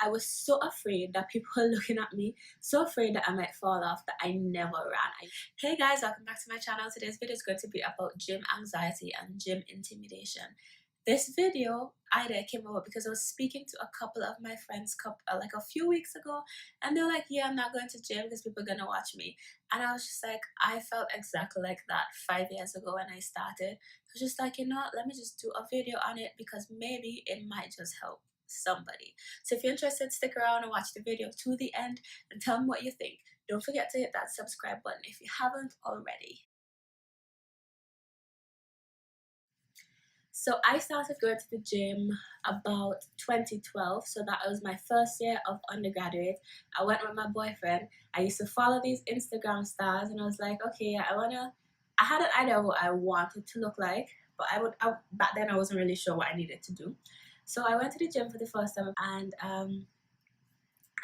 I was so afraid that people were looking at me, so afraid that I might fall off that I never ran. Hey guys, welcome back to my channel. Today's video is going to be about gym anxiety and gym intimidation. This video idea came about because I was speaking to a couple of my friends like a few weeks ago, and they're like, yeah, I'm not going to gym because people are gonna watch me. And I was just like, I felt exactly like that 5 years ago when I started. I was just like, you know what, let me just do a video on it because maybe it might just help somebody. So if you're interested, stick around and watch the video to the end and tell me what you think. Don't forget to hit that subscribe button if you haven't already. So I started going to the gym about 2012. So that was my first year of undergraduate. I went with my boyfriend. I used to follow these Instagram stars and I was like, okay, I had an idea of what I wanted to look like, but back then I wasn't really sure what I needed to do. So I went to the gym for the first time and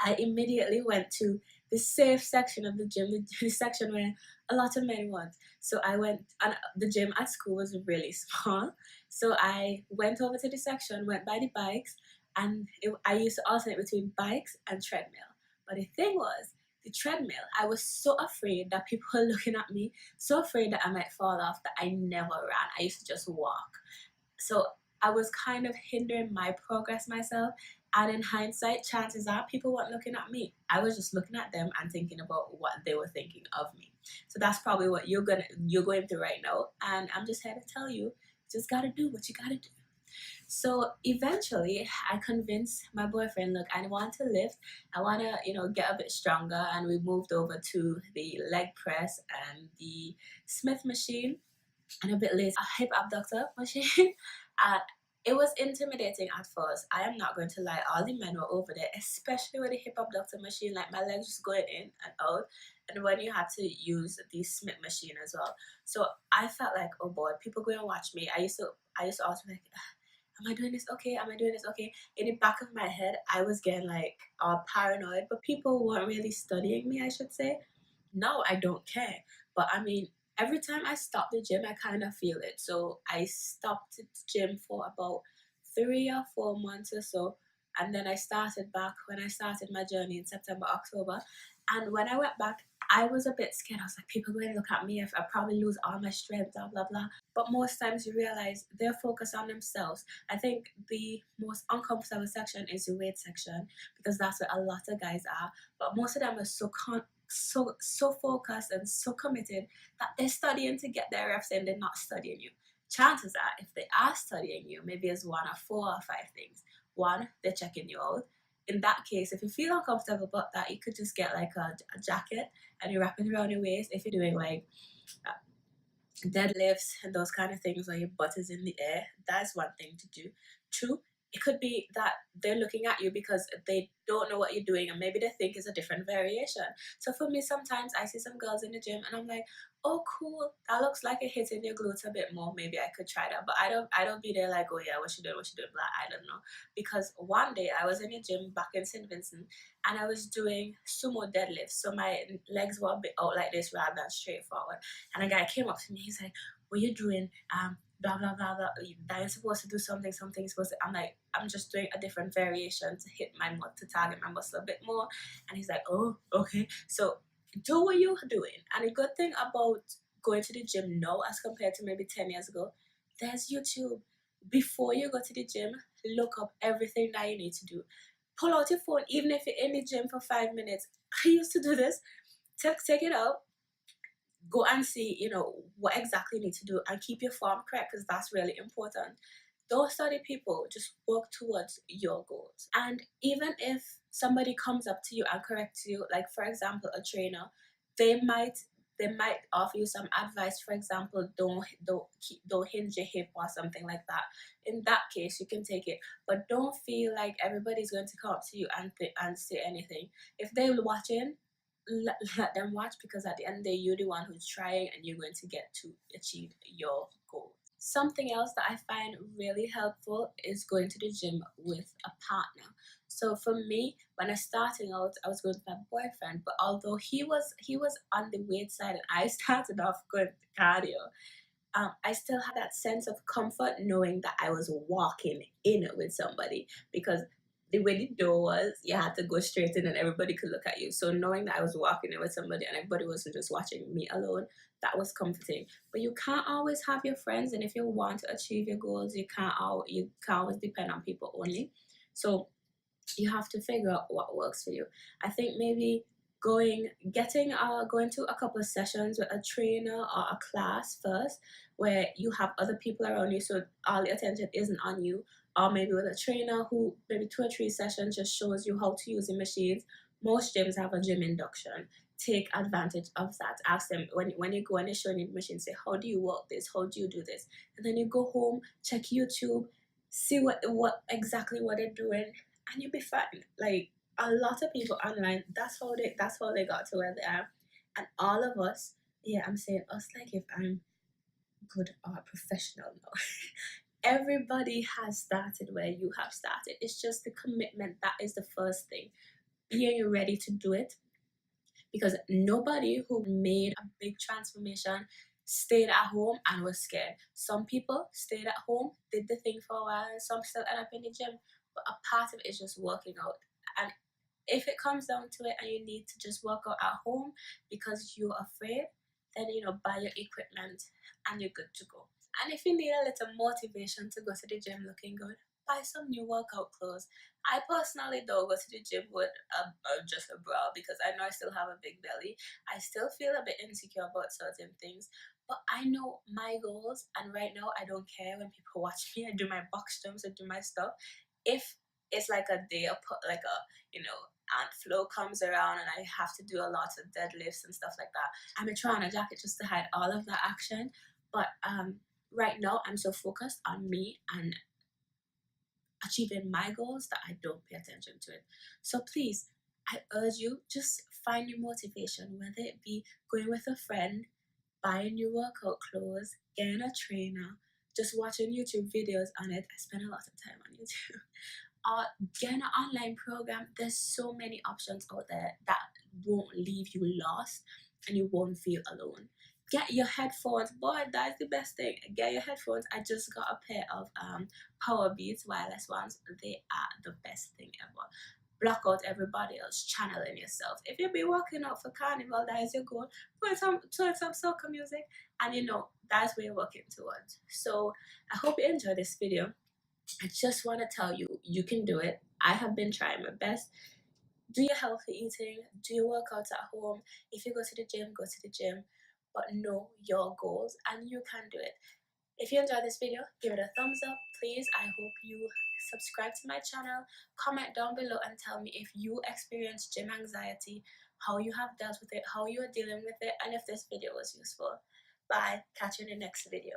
I immediately went to the safe section of the gym, the section where a lot of men went. So I went, and the gym at school was really small. So I went over to the section, went by the bikes, and I used to alternate between bikes and treadmill. But the thing was, the treadmill, I was so afraid that people were looking at me, so afraid that I might fall off that I never ran. I used to just walk. So I was kind of hindering my progress myself. And in hindsight, chances are people weren't looking at me. I was just looking at them and thinking about what they were thinking of me. So that's probably what you're going through right now. And I'm just here to tell you, just gotta do what you gotta do. So eventually I convinced my boyfriend, look, I want to lift. I wanna, get a bit stronger. And we moved over to the leg press and the Smith machine and a bit later a hip abductor machine. uh, it was intimidating at first. I am not going to lie, all the men were over there, especially with the hip abductor machine, like my legs just going in and out, and when you had to use the Smith machine as well. So I felt like, oh boy, people going to watch me. I used to also be like, am I doing this okay? Am I doing this okay? In the back of my head, I was getting like all paranoid, but people weren't really studying me, I should say. Now I don't care. But I mean, every time I stop the gym, I kind of feel it. So I stopped the gym for about 3 or 4 months or so. And then I started back when I started my journey in September, October. And when I went back, I was a bit scared. I was like, people are going to look at me if I probably lose all my strength, blah, blah, blah. But most times you realize they're focused on themselves. I think the most uncomfortable section is the weight section because that's where a lot of guys are. But most of them are so focused and so committed that they're studying to get their reps in. They're not studying you. Chances are, if they are studying you, maybe it's 1 or 4 or 5 things. One, they're checking you out. In that case, if you feel uncomfortable about that, you could just get like a jacket and you wrap it around your waist. If you're doing like deadlifts and those kind of things where your butt is in the air, that's one thing to do. Two, it could be that they're looking at you because they don't know what you're doing and maybe they think it's a different variation. So for me, sometimes I see some girls in the gym and I'm like, oh cool, that looks like it hitting your glutes a bit more. Maybe I could try that. But I don't be there like, oh yeah, what you doing, blah, I don't know. Because one day I was in the gym back in St. Vincent and I was doing sumo deadlifts. So my legs were a bit out like this rather than straight forward. And a guy came up to me, he's like, what you doing? Blah blah blah blah. You're supposed to do something you're supposed to. I'm like, I'm just doing a different variation to hit my to target my muscle a bit more. And he's like, oh, okay. So do what you're doing. And the good thing about going to the gym now as compared to maybe 10 years ago, there's YouTube. Before you go to the gym, look up everything that you need to do. Pull out your phone, even if you're in the gym for 5 minutes. I used to do this. Take it out, go and see, what exactly you need to do and keep your form correct because that's really important. Don't study people, just work towards your goals. And even if somebody comes up to you and corrects you, like for example, a trainer, they might offer you some advice. For example, don't hinge your hip or something like that. In that case, you can take it, but don't feel like everybody's going to come up to you and say anything. If they're watching, let them watch because at the end of the day, you're the one who's trying and you're going to get to achieve your goal. Something else that I find really helpful is going to the gym with a partner. So for me, when I was starting out, I was going with my boyfriend, but although he was on the weight side and I started off going to cardio, I still had that sense of comfort knowing that I was walking in with somebody because the way the door was, you had to go straight in and everybody could look at you. So knowing that I was walking in with somebody and everybody wasn't just watching me alone, that was comforting. But you can't always have your friends, and if you want to achieve your goals, you can't always depend on people only. So you have to figure out what works for you. I think maybe going to a couple of sessions with a trainer or a class first, where you have other people around you, so all the attention isn't on you, or maybe with a trainer who maybe 2 or 3 sessions just shows you how to use the machines. Most gyms have a gym induction. Take advantage of that. Ask them when you go and they show you the machine, say, how do you work this, how do you do this, and then you go home, check YouTube, see what exactly what they're doing, and you'll be fine. Like, a lot of people online, that's how they got to where they are. And all of us, yeah, I'm saying us like if I'm good or professional now. Everybody has started where you have started. It's just the commitment that is the first thing. Being ready to do it, because nobody who made a big transformation stayed at home and was scared. Some people stayed at home, did the thing for a while, and some still end up in the gym. But a part of it is just working out. And if it comes down to it and you need to just work out at home because you're afraid, then buy your equipment and you're good to go. And if you need a little motivation to go to the gym looking good, buy some new workout clothes. I personally don't go to the gym with just a bra because I know I still have a big belly. I still feel a bit insecure about certain things, but I know my goals, and right now I don't care when people watch me. I do my box jumps, I do my stuff. If it's like a day, like a Aunt Flo comes around and I have to do a lot of deadlifts and stuff like that, I may try on a jacket just to hide all of that action. But right now I'm so focused on me and achieving my goals that I don't pay attention to it. So please, I urge you, just find your motivation, whether it be going with a friend, buying your workout clothes, getting a trainer, just watching YouTube videos on it. I spend a lot of time on YouTube. Or getting an online program. There's so many options out there that won't leave you lost and you won't feel alone. Get your headphones. Boy, that's the best thing. Get your headphones. I just got a pair of Power Beats wireless ones. They are the best thing ever. Block out everybody else, channeling yourself. If you be working out for carnival, that is your goal. Put some soca music, and that's what you're working towards. So I hope you enjoyed this video. I just want to tell you, you can do it. I have been trying my best. Do your healthy eating, do your workouts at home. If you go to the gym, go to the gym. But know your goals and you can do it. If you enjoyed this video, give it a thumbs up, please. I hope you subscribe to my channel. Comment down below and tell me if you experience gym anxiety, how you have dealt with it, how you are dealing with it, and if this video was useful. Bye. Catch you in the next video.